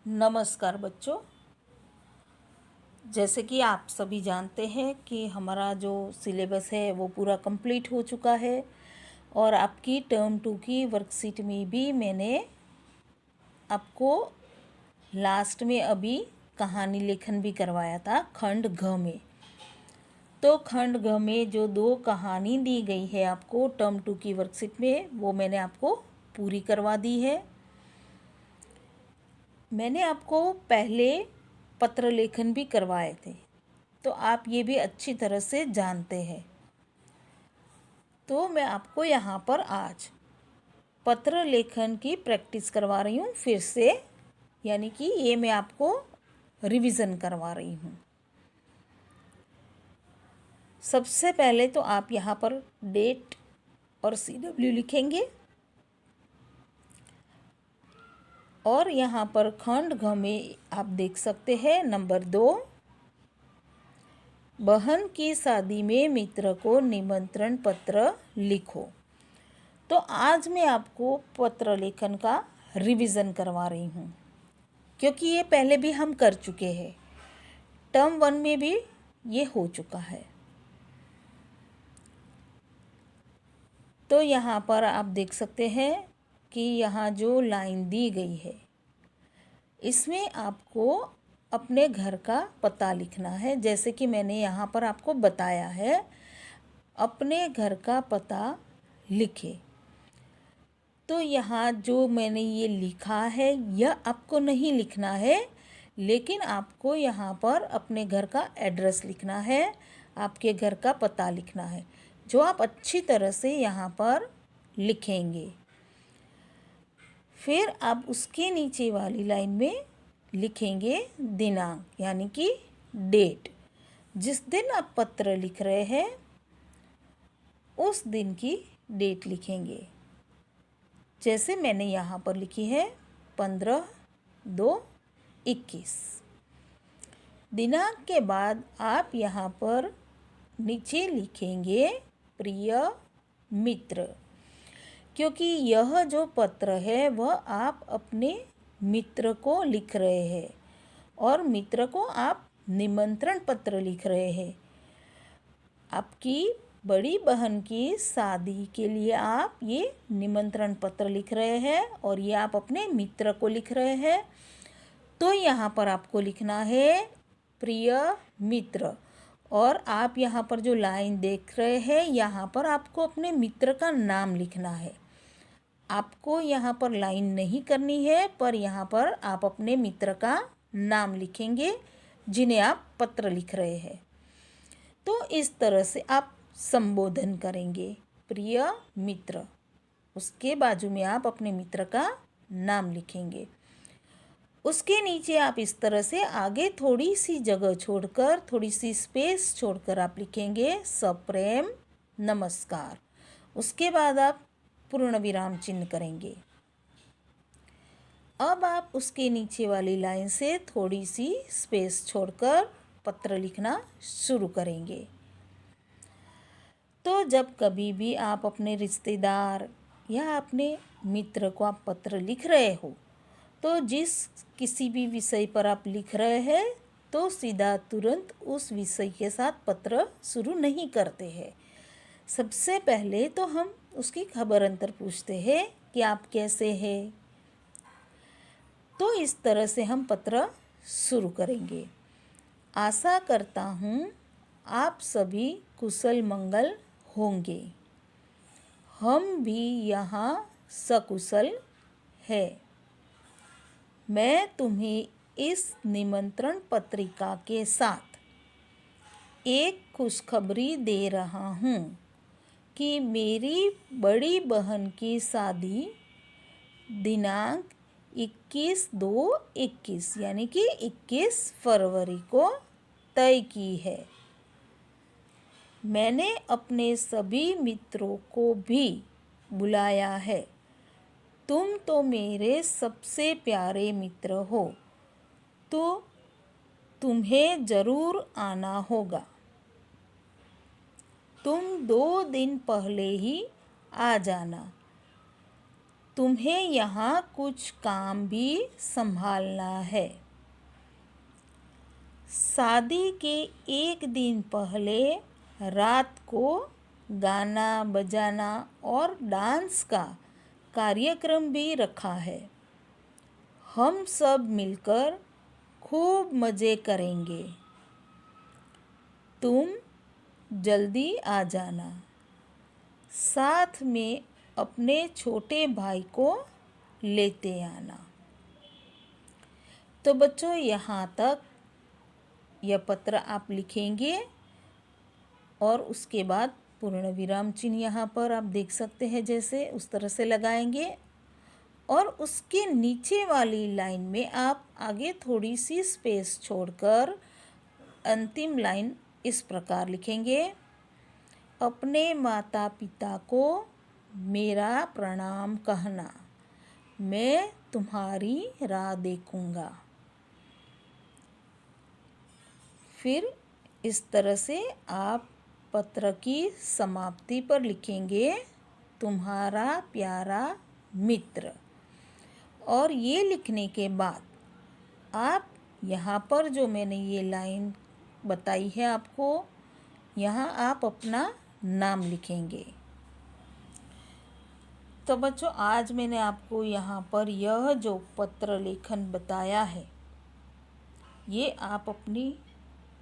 नमस्कार बच्चों। जैसे कि आप सभी जानते हैं कि हमारा जो सिलेबस है वो पूरा कंप्लीट हो चुका है और आपकी टर्म 2 की वर्कशीट में भी मैंने आपको लास्ट में अभी कहानी लेखन भी करवाया था खंड घ में। तो खंड घ में जो 2 कहानी दी गई है आपको टर्म 2 की वर्कशीट में, वो मैंने आपको पूरी करवा दी है। मैंने आपको पहले पत्र लेखन भी करवाए थे, तो आप ये भी अच्छी तरह से जानते हैं। तो मैं आपको यहाँ पर आज पत्र लेखन की प्रैक्टिस करवा रही हूँ फिर से, यानी कि ये मैं आपको रिवीजन करवा रही हूँ। सबसे पहले तो आप यहाँ पर डेट और CW लिखेंगे और यहाँ पर खंड घ में आप देख सकते हैं नंबर 2, बहन की शादी में मित्र को निमंत्रण पत्र लिखो। तो आज मैं आपको पत्र लेखन का रिवीजन करवा रही हूँ, क्योंकि ये पहले भी हम कर चुके हैं। टर्म 1 में भी ये हो चुका है। तो यहाँ पर आप देख सकते हैं कि यहाँ जो लाइन दी गई है इसमें आपको अपने घर का पता लिखना है। जैसे कि मैंने यहाँ पर आपको बताया है, अपने घर का पता लिखे। तो यहाँ जो मैंने ये लिखा है यह आपको नहीं लिखना है, लेकिन आपको यहाँ पर अपने घर का एड्रेस लिखना है, आपके घर का पता लिखना है, जो आप अच्छी तरह से यहाँ पर लिखेंगे। फिर आप उसके नीचे वाली लाइन में लिखेंगे दिनांक, यानी कि डेट। जिस दिन आप पत्र लिख रहे हैं उस दिन की डेट लिखेंगे। जैसे मैंने यहाँ पर लिखी है 15/2/21। दिनांक के बाद आप यहाँ पर नीचे लिखेंगे प्रिय मित्र, क्योंकि यह जो पत्र है वह आप अपने मित्र को लिख रहे हैं और मित्र को आप निमंत्रण पत्र लिख रहे हैं। आपकी बड़ी बहन की शादी के लिए आप ये निमंत्रण पत्र लिख रहे हैं और ये आप अपने मित्र को लिख रहे हैं। तो यहाँ पर आपको लिखना है प्रिय मित्र, और आप यहाँ पर जो लाइन देख रहे हैं यहाँ पर आपको अपने मित्र का नाम लिखना है। आपको यहाँ पर लाइन नहीं करनी है, पर यहाँ पर आप अपने मित्र का नाम लिखेंगे जिन्हें आप पत्र लिख रहे हैं। तो इस तरह से आप संबोधन करेंगे प्रिय मित्र, उसके बाजू में आप अपने मित्र का नाम लिखेंगे। उसके नीचे आप इस तरह से आगे थोड़ी सी जगह छोड़कर, थोड़ी सी स्पेस छोड़कर आप लिखेंगे सप्रेम नमस्कार। उसके बाद आप पूर्ण विराम चिन्ह करेंगे। अब आप उसके नीचे वाली लाइन से थोड़ी सी स्पेस छोड़कर पत्र लिखना शुरू करेंगे। तो जब कभी भी आप अपने रिश्तेदार या अपने मित्र को आप पत्र लिख रहे हो, तो जिस किसी भी विषय पर आप लिख रहे हैं तो सीधा तुरंत उस विषय के साथ पत्र शुरू नहीं करते हैं। सबसे पहले तो हम उसकी खबर अंतर पूछते हैं कि आप कैसे हैं। तो इस तरह से हम पत्र शुरू करेंगे। आशा करता हूँ आप सभी कुशल मंगल होंगे। हम भी यहाँ सकुशल है। मैं तुम्हें इस निमंत्रण पत्रिका के साथ एक खुशखबरी दे रहा हूँ कि मेरी बड़ी बहन की शादी दिनांक 21/2/21 यानी कि 21 फरवरी को तय की है। मैंने अपने सभी मित्रों को भी बुलाया है। तुम तो मेरे सबसे प्यारे मित्र हो, तो तुम्हें ज़रूर आना होगा। तुम 2 दिन पहले ही आ जाना। तुम्हें यहाँ कुछ काम भी संभालना है। शादी के एक दिन पहले रात को गाना बजाना और डांस का कार्यक्रम भी रखा है। हम सब मिलकर खूब मज़े करेंगे। तुम जल्दी आ जाना। साथ में अपने छोटे भाई को लेते आना। तो बच्चों, यहाँ तक यह पत्र आप लिखेंगे और उसके बाद पूर्ण विराम चिन्ह यहाँ पर आप देख सकते हैं, जैसे उस तरह से लगाएंगे और उसके नीचे वाली लाइन में आप आगे थोड़ी सी स्पेस छोड़कर अंतिम लाइन इस प्रकार लिखेंगे। अपने माता पिता को मेरा प्रणाम कहना। मैं तुम्हारी राह देखूंगा। फिर इस तरह से आप पत्र की समाप्ति पर लिखेंगे, तुम्हारा प्यारा मित्र। और ये लिखने के बाद आप यहाँ पर जो मैंने ये लाइन बताई है आपको, यहाँ आप अपना नाम लिखेंगे। तो बच्चों, आज मैंने आपको यहाँ पर यह जो पत्र लेखन बताया है, ये आप अपनी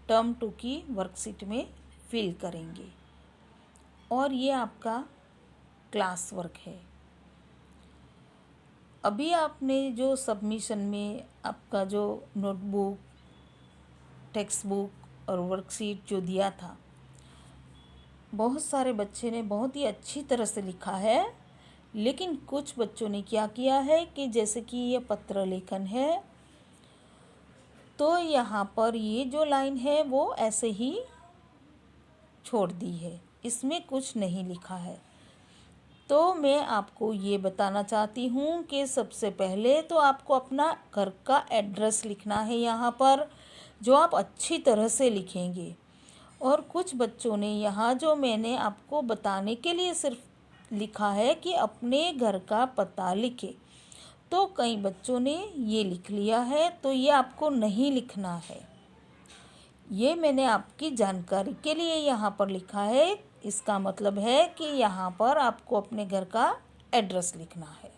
टर्म 2 की वर्कशीट में फिल करेंगे और ये आपका क्लास वर्क है। अभी आपने जो सबमिशन में आपका जो नोटबुक, टेक्स्ट बुक और वर्कशीट जो दिया था, बहुत सारे बच्चे ने बहुत ही अच्छी तरह से लिखा है। लेकिन कुछ बच्चों ने क्या किया है कि जैसे कि ये पत्र लेखन है, तो यहाँ पर ये जो लाइन है वो ऐसे ही छोड़ दी है, इसमें कुछ नहीं लिखा है। तो मैं आपको ये बताना चाहती हूँ कि सबसे पहले तो आपको अपना घर का एड्रेस लिखना है यहाँ पर, जो आप अच्छी तरह से लिखेंगे। और कुछ बच्चों ने यहाँ जो मैंने आपको बताने के लिए सिर्फ लिखा है कि अपने घर का पता लिखे, तो कई बच्चों ने ये लिख लिया है, तो ये आपको नहीं लिखना है। ये मैंने आपकी जानकारी के लिए यहाँ पर लिखा है। इसका मतलब है कि यहाँ पर आपको अपने घर का एड्रेस लिखना है।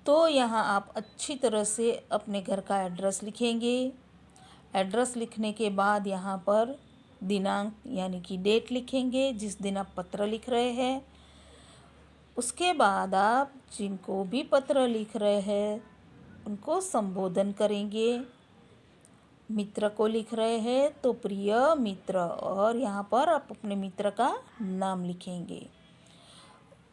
तो यहाँ आप अच्छी तरह से अपने घर का एड्रेस लिखेंगे। एड्रेस लिखने के बाद यहाँ पर दिनांक यानी कि डेट लिखेंगे जिस दिन आप पत्र लिख रहे हैं। उसके बाद आप जिनको भी पत्र लिख रहे हैं उनको संबोधन करेंगे। मित्र को लिख रहे हैं तो प्रिय मित्र, और यहाँ पर आप अपने मित्र का नाम लिखेंगे।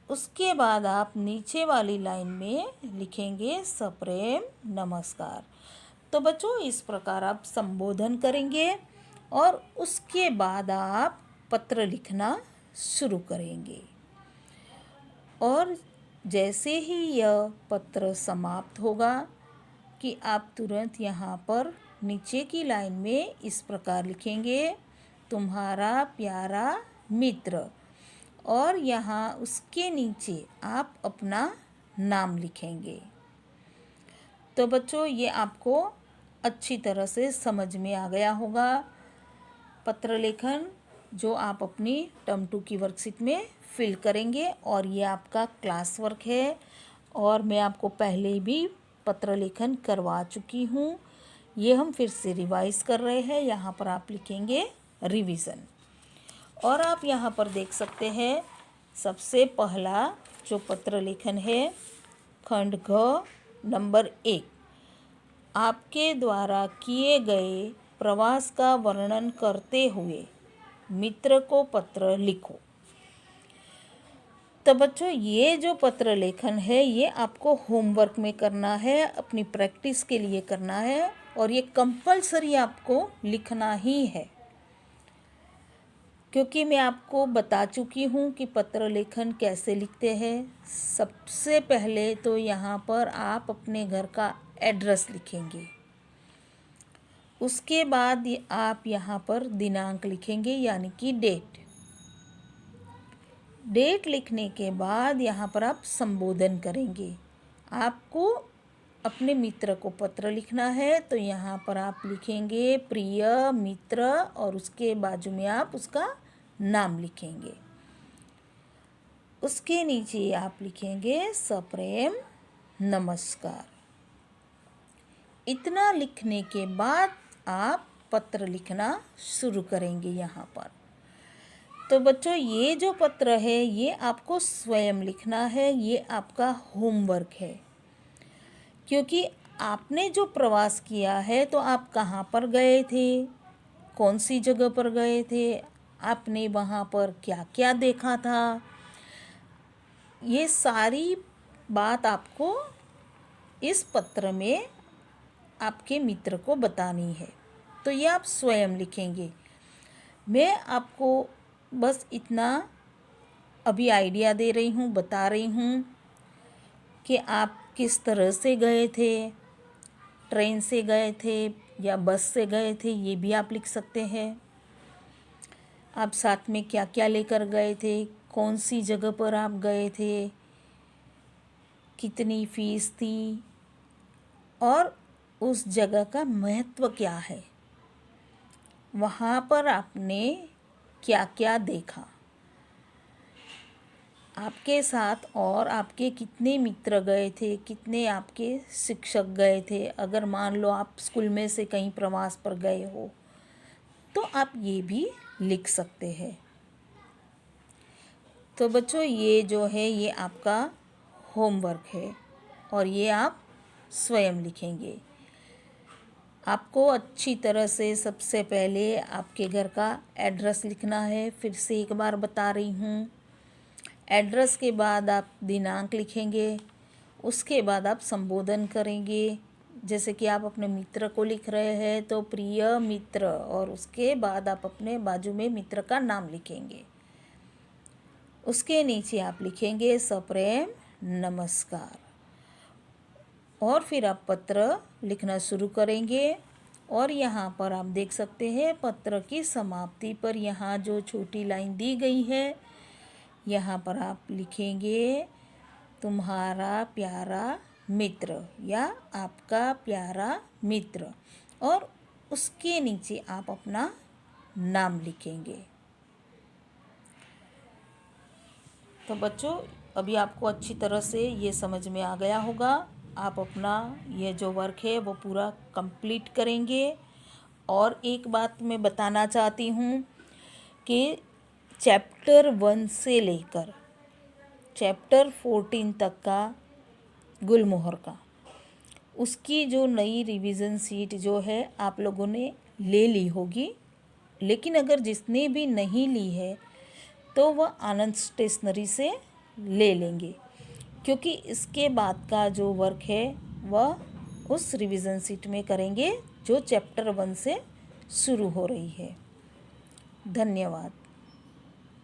उसके बाद आप नीचे वाली लाइन में लिखेंगे सप्रेम नमस्कार। तो बच्चों, इस प्रकार आप संबोधन करेंगे और उसके बाद आप पत्र लिखना शुरू करेंगे। और जैसे ही यह पत्र समाप्त होगा कि आप तुरंत यहाँ पर नीचे की लाइन में इस प्रकार लिखेंगे, तुम्हारा प्यारा मित्र, और यहाँ उसके नीचे आप अपना नाम लिखेंगे। तो बच्चों, ये आपको अच्छी तरह से समझ में आ गया होगा पत्र लेखन, जो आप अपनी टर्म 2 की वर्कशीट में फिल करेंगे। और ये आपका क्लास वर्क है और मैं आपको पहले भी पत्र लेखन करवा चुकी हूँ। ये हम फिर से रिवाइज कर रहे हैं। यहाँ पर आप लिखेंगे रिवीजन। और आप यहाँ पर देख सकते हैं सबसे पहला जो पत्र लेखन है, खंड घ नंबर 1, आपके द्वारा किए गए प्रवास का वर्णन करते हुए मित्र को पत्र लिखो। तो बच्चों, ये जो पत्र लेखन है ये आपको होमवर्क में करना है, अपनी प्रैक्टिस के लिए करना है, और ये कंपलसरी आपको लिखना ही है। क्योंकि मैं आपको बता चुकी हूँ कि पत्र लेखन कैसे लिखते हैं। सबसे पहले तो यहाँ पर आप अपने घर का एड्रेस लिखेंगे। उसके बाद आप यहाँ पर दिनांक लिखेंगे यानी कि डेट। डेट लिखने के बाद यहाँ पर आप संबोधन करेंगे। आपको अपने मित्र को पत्र लिखना है तो यहाँ पर आप लिखेंगे प्रिय मित्र और उसके बाजू में आप उसका नाम लिखेंगे। उसके नीचे आप लिखेंगे सप्रेम नमस्कार। इतना लिखने के बाद आप पत्र लिखना शुरू करेंगे यहाँ पर। तो बच्चों, ये जो पत्र है ये आपको स्वयं लिखना है, ये आपका होमवर्क है। क्योंकि आपने जो प्रवास किया है तो आप कहाँ पर गए थे, कौन सी जगह पर गए थे, आपने वहाँ पर क्या क्या देखा था, ये सारी बात आपको इस पत्र में आपके मित्र को बतानी है। तो ये आप स्वयं लिखेंगे। मैं आपको बस इतना अभी आइडिया दे रही हूँ, बता रही हूँ कि आप किस तरह से गए थे, ट्रेन से गए थे या बस से गए थे, ये भी आप लिख सकते हैं। आप साथ में क्या क्या लेकर गए थे, कौन सी जगह पर आप गए थे, कितनी फीस थी और उस जगह का महत्व क्या है, वहाँ पर आपने क्या क्या देखा, आपके साथ और आपके कितने मित्र गए थे, कितने आपके शिक्षक गए थे। अगर मान लो आप स्कूल में से कहीं प्रवास पर गए हो तो आप ये भी लिख सकते हैं। तो बच्चों, ये जो है ये आपका होमवर्क है और ये आप स्वयं लिखेंगे। आपको अच्छी तरह से सबसे पहले आपके घर का एड्रेस लिखना है। फिर से एक बार बता रही हूँ, एड्रेस के बाद आप दिनांक लिखेंगे, उसके बाद आप संबोधन करेंगे। जैसे कि आप अपने मित्र को लिख रहे हैं तो प्रिय मित्र, और उसके बाद आप अपने बाजू में मित्र का नाम लिखेंगे। उसके नीचे आप लिखेंगे सप्रेम नमस्कार और फिर आप पत्र लिखना शुरू करेंगे। और यहाँ पर आप देख सकते हैं पत्र की समाप्ति पर यहाँ जो छोटी लाइन दी गई है, यहाँ पर आप लिखेंगे तुम्हारा प्यारा मित्र या आपका प्यारा मित्र, और उसके नीचे आप अपना नाम लिखेंगे। तो बच्चों, अभी आपको अच्छी तरह से ये समझ में आ गया होगा। आप अपना ये जो वर्क है वो पूरा कंप्लीट करेंगे। और एक बात मैं बताना चाहती हूँ कि चैप्टर 1 से लेकर चैप्टर 14 तक का गुलमोहर का, उसकी जो नई रिवीजन सीट जो है आप लोगों ने ले ली होगी। लेकिन अगर जिसने भी नहीं ली है तो वह आनंद स्टेशनरी से ले लेंगे, क्योंकि इसके बाद का जो वर्क है वह उस रिवीजन सीट में करेंगे जो चैप्टर 1 से शुरू हो रही है। धन्यवाद।